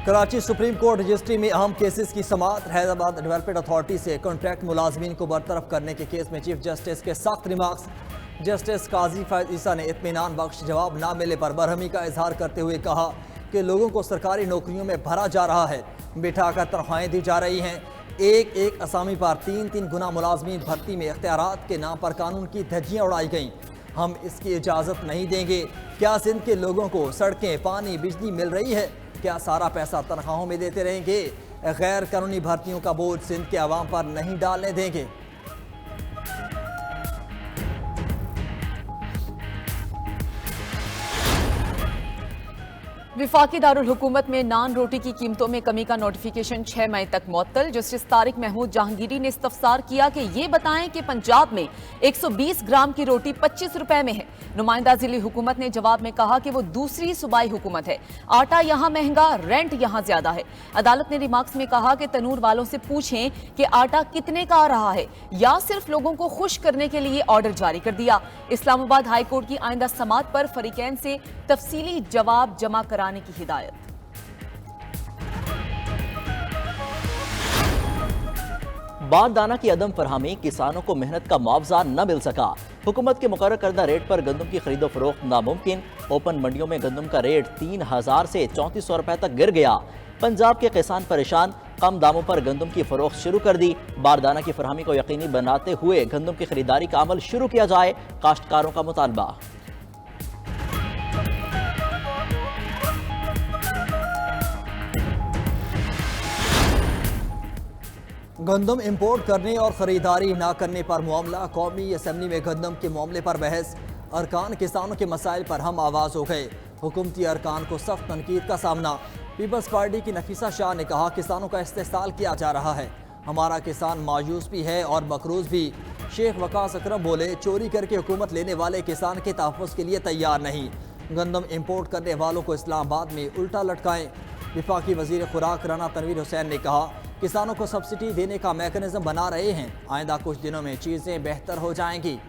Karachi supreme court registry में अहम cases की समाअत। हैदराबाद डेवलपमेंट अथॉरिटी से कॉन्ट्रैक्ट मुलाजमीन को बरतरफ करने के केस में चीफ जस्टिस के सख्त रिमार्क्स। जस्टिस काजी फैज ईसा ने इत्मीनान बख्श जवाब न मिलने पर बरहमी का इजहार करते हुए कहा कि लोगों को सरकारी नौकरियों में भरा जा रहा है, बिठाकर तनख्वाहें दी जा रही हैं। एक एक असामी पर 3-3 गुना मुलाजमीन भर्ती में इख्तियारात के नाम पर कानून की धज्जियाँ उड़ाई गईं। हम इसकी इजाज़त नहीं देंगे। क्या सिंध के लोगों को सड़कें, पानी, बिजली मिल रही है? क्या सारा पैसा तनख्वाहों में देते रहेंगे? गैर कानूनी भर्तियों का बोझ सिंध के अवाम पर नहीं डालने देंगे। विफाकी दारुल हुकूमत में नान रोटी की कीमतों में कमी का नोटिफिकेशन 6 मई तक मुअत्तल। जस्टिस तारिक महमूद जहांगीरी ने इस्तफसार किया कि ये बताएं कि पंजाब में 120 ग्राम की रोटी 25 रुपए में है। नुमाइंदा जिली हुकूमत ने जवाब में कहा कि वो दूसरी सूबाई हुकूमत है, आटा यहाँ महंगा, रेंट यहाँ ज्यादा है। अदालत ने रिमार्क्स में कहा कि तनूर वालों से पूछें कि आटा कितने का आ रहा है, या सिर्फ लोगों को खुश करने के लिए ऑर्डर जारी कर दिया। इस्लामाबाद हाई कोर्ट की आइंदा समाअत पर फरीकैन से तफसीली जवाब जमा कराने की हिदायत। बारदाना की अदम फरहमी, किसानों को मेहनत का मुआवजा न मिल सका। हुकूमत के मुकर्रर करदा रेट पर गंदम की खरीदो फरोख्त नामुमकिन। ओपन मंडियों में गंदम का रेट 3000 से 3400 रुपए तक गिर गया। पंजाब के किसान परेशान, कम दामों पर गंदम की फरोख्त शुरू कर दी। बारदाना की फरहमी को यकीनी बनाते हुए गंदम की खरीदारी का अमल शुरू किया जाए, काश्तकारों का मुतालबा। गंदम इंपोर्ट करने और ख़रीदारी ना करने पर मामला। कौमी असम्बली में गंदम के मामले पर बहस। अरकान किसानों के मसाइल पर हम आवाज़ हो गए। हुकूमती अरकान को सख्त तनकीद का सामना। पीपल्स पार्टी की नफीसा शाह ने कहा किसानों का इस्तेहसाल किया जा रहा है, हमारा किसान मायूस भी है और मकरूज भी। शेख वकास अकरम बोले चोरी करके हुकूमत लेने वाले किसान के तहफ़्फ़ुज़ के लिए तैयार नहीं। गंदम इंपोर्ट करने वालों को इस्लामाबाद में उल्टा लटकाएं। विफाकी वज़ीर खुराक राना तनवीर हुसैन ने कहा किसानों को सब्सिडी देने का मैकेनिज्म बना रहे हैं, आइंदा कुछ दिनों में चीजें बेहतर हो जाएंगी।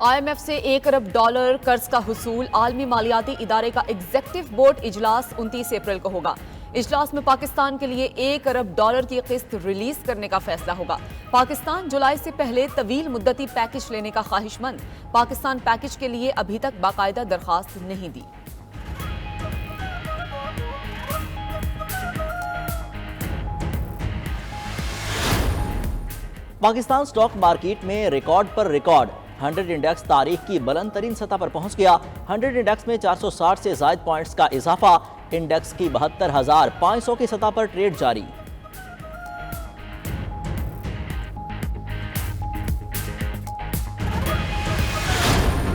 IMF से $1 अरब कर्ज का हुसूल। आलमी मालियाती इदारे का एग्जेक्टिव बोर्ड इजलास 29 अप्रैल को होगा। इजलास में पाकिस्तान के लिए $1 अरब की किस्त रिलीज करने का फैसला होगा। पाकिस्तान जुलाई से पहले तवील मुद्दती पैकेज लेने का ख्वाहिशमंद। पाकिस्तान पैकेज के लिए अभी तक बाकायदा दरखास्त नहीं दी। पाकिस्तान स्टॉक मार्केट में रिकॉर्ड पर रिकॉर्ड। 100 इंडेक्स तारीख की बुलंद तरीन सतह पर पहुंच गया। 100 इंडेक्स में 460 से जायद पॉइंट्स का इजाफा। इंडेक्स की 72,500 की सतह पर ट्रेड जारी।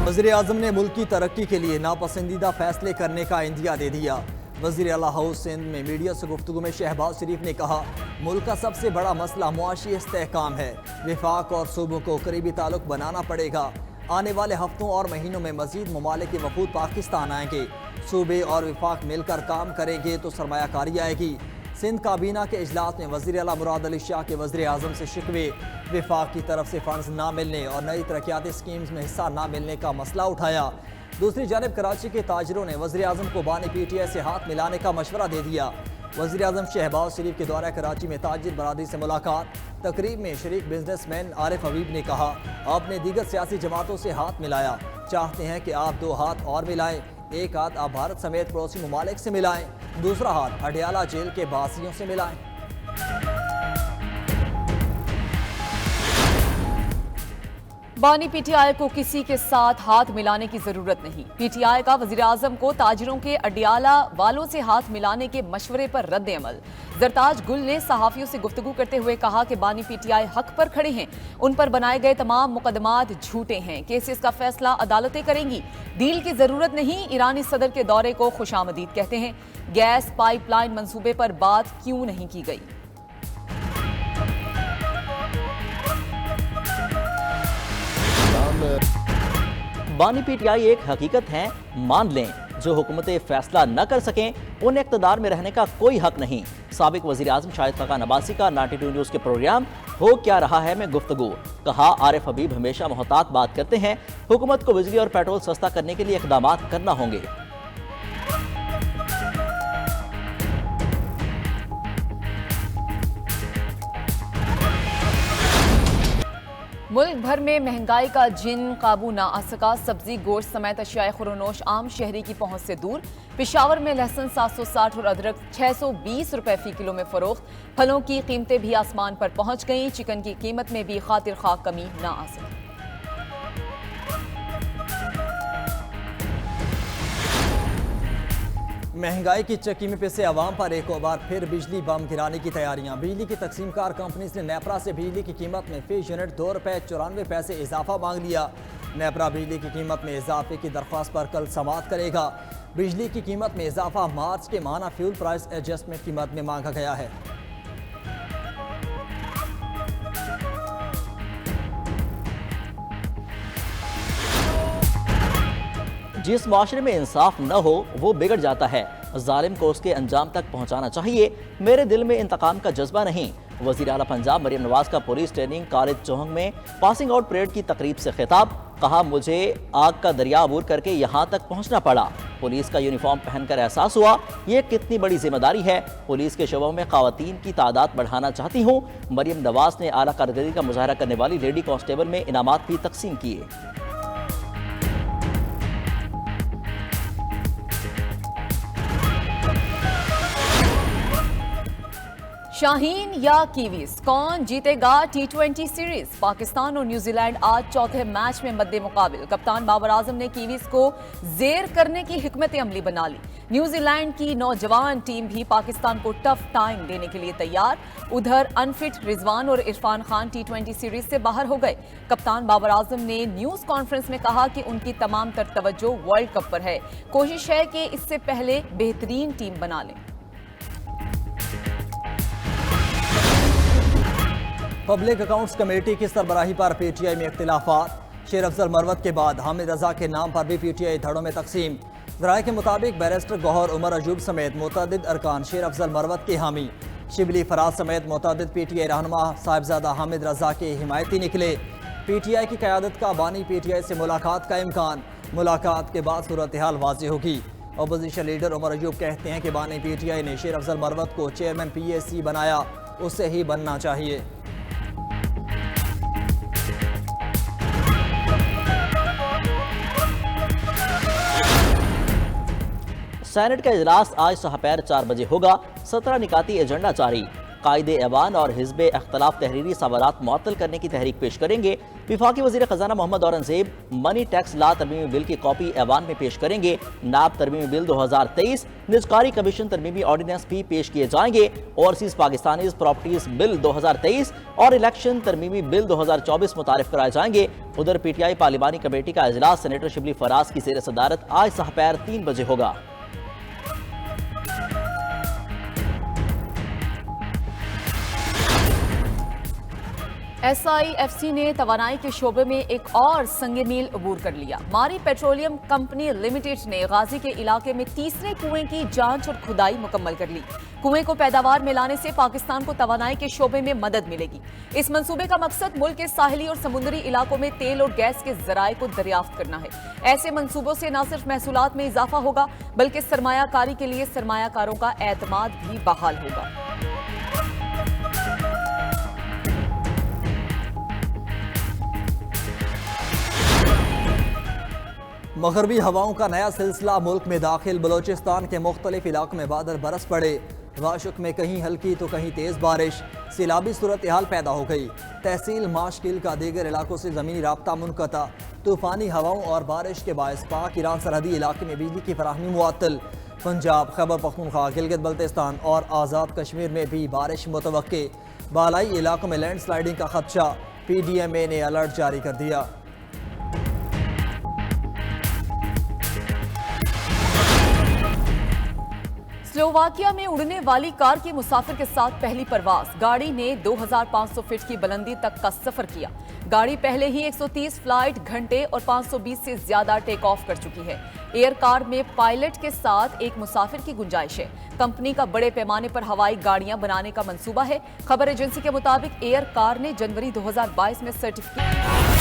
वज़ीर आज़म ने मुल्क की तरक्की के लिए नापसंदीदा फैसले करने का इंदिया दे दिया। वज़ीर आला हाउस सिंध में मीडिया से गुफ्तगू में शहबाज शरीफ ने कहा मुल्क का सबसे बड़ा मसला मुआशी इस्तेहकाम है। विफाक और सूबों को करीबी ताल्लुक बनाना पड़ेगा। आने वाले हफ्तों और महीनों में मजीद ममालिक के वफूद पाकिस्तान आएंगे। सूबे और विफाक मिलकर काम करेंगे तो सरमायाकारी आएगी। सिंध काबीना के इजलास में वज़ीर आला मुराद अली शाह के वज़ीर आज़म से शिकवे। विफाक की तरफ से फंड्स ना मिलने और नई तरक्याती स्कीम्स में हिस्सा ना मिलने का मसला उठाया। दूसरी जानिब कराची के ताजरों ने वज़ीर आज़म को बानी PTI से हाथ मिलाने का मशवरा दे दिया। वज़ीर आज़म शहबाज शरीफ के दौरा कराची में ताजिर बरादरी से मुलाकात। तकरीब में शरीक बिजनेसमैन आरिफ हबीब ने कहा आपने दीगर सियासी जमातों से हाथ मिलाया, चाहते हैं कि आप 2 हाथ और मिलाएं। एक हाथ आप भारत समेत पड़ोसी ममालिक से मिलाएं, दूसरा हाथ अडियाला जेल के बासियों से मिलाएं। बानी PTI को किसी के साथ हाथ मिलाने की जरूरत नहीं। PTI का वज़ीर आज़म को ताजिरों के अडियाला वालों से हाथ मिलाने के मशवरे पर रद्द अमल। जरताज गुल ने सहाफियों से गुफ्तगू करते हुए कहा कि बानी PTI हक पर खड़े हैं, उन पर बनाए गए तमाम मुकदमात झूठे हैं, केसेस का फैसला अदालतें करेंगी। डील की जरूरत नहीं, ईरानी सदर के दौरे को खुशामदीद कहते हैं। गैस पाइपलाइन मंसूबे पर बात क्यों नहीं की गई? बानी PTI एक हकीकत है, मान लें। जो हुकूमतें फैसला न कर सकें उन्हें इक़्तिदार में रहने का कोई हक नहीं। साबिक वजीर आजम शाहिद खाकान अब्बासी का 92 न्यूज के प्रोग्राम हो क्या रहा है में गुफ्तगू। कहा, आरिफ हबीब हमेशा मोहतात बात करते हैं, हुकूमत को बिजली और पेट्रोल सस्ता करने के लिए इकदाम करना होंगे। मुल्क भर में महंगाई का जिन काबू ना आ सका। सब्जी, गोश्त समेत अशियाए खुरोनोश आम शहरी की पहुंच से दूर। पेशावर में लहसुन 760 और अदरक 620 रुपए फी किलो में फरोख्त। फलों की कीमतें भी आसमान पर पहुंच गईं। चिकन की कीमत में भी खातिर खा कमी ना आ सकी। महंगाई की चक्की में पिसे अवाम पर एक बार फिर बिजली बम गिराने की तैयारियां। बिजली की तकसीमकार कंपनी ने नेपरा से बिजली की कीमत में फी यूनिट 2 रुपये 94 पैसे इजाफा मांग लिया। नेपरा बिजली की कीमत में इजाफे की दरख्वास्त पर कल समाअत करेगा। बिजली की कीमत में इजाफा मार्च के माह फ्यूल प्राइस एडजस्टमेंट की मद में मांगा गया है। जिस माशरे में इंसाफ न हो वो बिगड़ जाता है। जालिम को उसके अंजाम तक पहुंचाना चाहिए। मेरे दिल में इंतकाम का जज्बा नहीं। वज़ीर आला पंजाब मरियम नवाज का पुलिस ट्रेनिंग कॉलेज चौहंग में पासिंग आउट परेड की तकरीब से खिताब। कहा, मुझे आग का दरिया अबूर करके यहाँ तक पहुँचना पड़ा। पुलिस का यूनिफॉर्म पहनकर एहसास हुआ ये कितनी बड़ी जिम्मेदारी है। पुलिस के शोबों में खवातीन की तादाद बढ़ाना चाहती हूँ। मरियम नवाज ने आला कारकर्दगी का मुजाहरा करने वाली लेडी कांस्टेबल में इनामात भी तकसीम किए। शाहीन या कीवीज, कौन जीतेगा T20 सीरीज? पाकिस्तान और न्यूजीलैंड आज चौथे मैच में मद्दे मुकाबिल। कप्तान बाबर आजम ने कीवीज को जेर करने की हिकमत अमली बना ली। न्यूजीलैंड की नौजवान टीम भी पाकिस्तान को टफ टाइम देने के लिए तैयार। उधर अनफिट रिजवान और इरफान खान T20 सीरीज से बाहर हो गए। कप्तान बाबर आजम ने न्यूज कॉन्फ्रेंस में कहा कि उनकी तमाम तर तवज्जो वर्ल्ड कप पर है। कोशिश है कि इससे पहले बेहतरीन टीम बना लें। पब्लिक अकाउंट्स कमेटी की सरबराही पर पीटीआई में इख्तिलाफात। शेर अफजल मरवत के बाद हामिद रजा के नाम पर भी पीटीआई धड़ों में तकसीम। ज़राए के मुताबिक बैरिस्टर गौहर उमर अजूब समेत मुतअद्दिद अरकान शेर अफजल मरवत के हामी। शिबली फराज समेत मुतअद्दिद पीटीआई रहनुमा साहिबजादा हामिद रजा के हिमायती निकले। पीटीआई की क़यादत का बानी पीटीआई से मुलाकात का इम्कान। मुलाकात के बाद सूरत हाल वाज़ेह होगी। अपोजिशन लीडर उमर अजूब कहते हैं कि बानी पीटीआई ने शेर अफजल मरवत को चेयरमैन PAC बनाया, उससे ही बनना चाहिए। सेनेट का इजलास आज सहापैर 4 बजे होगा। 17 निकाती एजेंडा जारी। कायदे ऐवान और हिज़्ब इख्तलाफ तहरीरी सवालात मुअत्तल करने की तहरीक पेश करेंगे। विफाकी वज़ीर ख़जाना मोहम्मद औरंगज़ेब मनी टैक्स ला तरमीमी बिल की कॉपी ऐवान में पेश करेंगे। नाब तरमीमी बिल 2023, निजकारी कमीशन तरमीमी ऑर्डिनेंस भी पेश किए जाएंगे। ओवरसीज़ पाकिस्तानीज़ प्रॉपर्टीज़ बिल 2023 और इलेक्शन तरमीमी बिल 2024 मुतारिफ कराए जाएंगे। उधर PTI पार्लिमानी कमेटी का इजलास सेनेटर शिबली फराज की ज़ेर सदारत आज सहापैर 3 बजे होगा। SIFC ने तवानाई के शोबे में एक और संग मील अबूर कर लिया। मारी पेट्रोलियम कंपनी लिमिटेड ने गाजी के इलाके में तीसरे कुएं की जांच और खुदाई मुकम्मल कर ली। कुएं को पैदावार में लाने से पाकिस्तान को तवानाई के शोबे में मदद मिलेगी। इस मंसूबे का मकसद मुल्क के साहिली और समुद्री इलाकों में तेल और गैस के जराए को दरियाफ्त करना है। ऐसे मंसूबों से न सिर्फ महसूलात में इजाफा होगा बल्कि सरमायाकारी के लिए सरमायाकारों का एतमाद भी बहाल होगा। मगरबी हवाओं का नया सिलसिला मुल्क में दाखिल। बलोचिस्तान के मुख्तलिफ इलाकों में बादल बरस पड़े। वाशुक में कहीं हल्की तो कहीं तेज़ बारिश। सैलाबी सूरत हाल पैदा हो गई। तहसील माशकिल का दीगर इलाकों से ज़मीनी राब्ता मुनक़ता। तूफ़ानी हवाओं और बारिश के बायस पाक ईरान सरहदी इलाके में बिजली की फराहमी मुअत्तल। पंजाब, खैबर पख्तूनख्वा, गिलगित बल्तिस्तान और आज़ाद कश्मीर में भी बारिश मुतवक्के। बालाई इलाकों में लैंड स्लाइडिंग का खदशा। PDMA ने अलर्ट जारी कर दिया। स्लोवाकिया में उड़ने वाली कार के मुसाफिर के साथ पहली परवाज। गाड़ी ने 2500 फीट की बुलंदी तक का सफर किया। गाड़ी पहले ही 130 फ्लाइट घंटे और 520 से ज्यादा टेक ऑफ कर चुकी है। एयर कार में पायलट के साथ एक मुसाफिर की गुंजाइश है। कंपनी का बड़े पैमाने पर हवाई गाड़ियां बनाने का मंसूबा है। खबर एजेंसी के मुताबिक एयर कार ने जनवरी 2022 में सर्टिफिकेट